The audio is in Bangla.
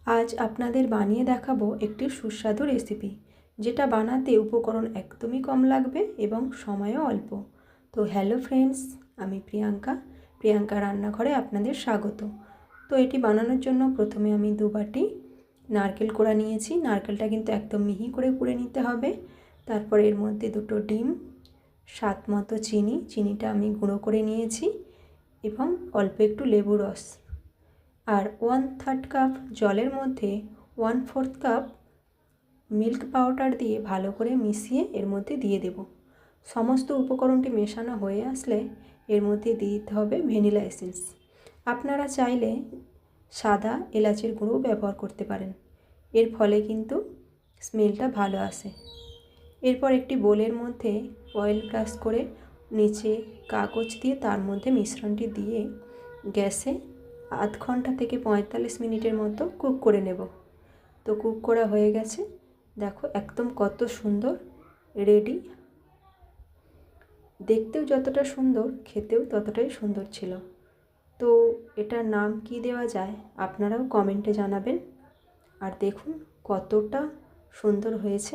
আজ আপনাদের বানিয়ে দেখাবো একটি সুস্বাদু রেসিপি, যেটা বানাতে উপকরণ একদমই কম লাগবে এবং সময়ও অল্প। তো হ্যালো ফ্রেন্ডস, আমি প্রিয়াঙ্কা রান্নাঘরে আপনাদের স্বাগত। তো এটি বানানোর জন্য প্রথমে আমি 2 বাটি নারকেল কোড়া নিয়েছি। নারকেলটা কিন্তু একদম মিহি করে কুড়ে নিতে হবে। তারপর এর মধ্যে 2টো ডিম, স্বাদ মতো চিনিটা আমি গুঁড়ো করে নিয়েছি এবং অল্প একটু লেবু রস, আর 1/3 কাপ জলের মধ্যে 1/4 কাপ মিল্ক পাউডার দিয়ে ভালো করে মিশিয়ে এর মধ্যে দিয়ে দেব। সমস্ত উপকরণটি মেশানো হয়ে আসলে এর মধ্যে দিয়ে দিতে হবে ভ্যানিলা এসেন্স। আপনারা চাইলে সাদা এলাচের গুঁড়ো ব্যবহার করতে পারেন, এর ফলে কিন্তু স্মেলটা ভালো আসে। এরপর একটি বোলের মধ্যে অয়েল ব্রাশ করে নিচে কাগজ দিয়ে তার মধ্যে মিশ্রণটি দিয়ে গ্যাসে আধ ঘন্টা থেকে 45 মিনিটের মতো কুক করে নেব। তো কুক করা হয়ে গেছে, দেখো একদম কত সুন্দর রেডি। দেখতেও যতটা সুন্দর, খেতেও ততটাই সুন্দর ছিল। তো এটার নাম কি দেওয়া যায় আপনারাও কমেন্টে জানাবেন। আর দেখুন কতটা সুন্দর হয়েছে।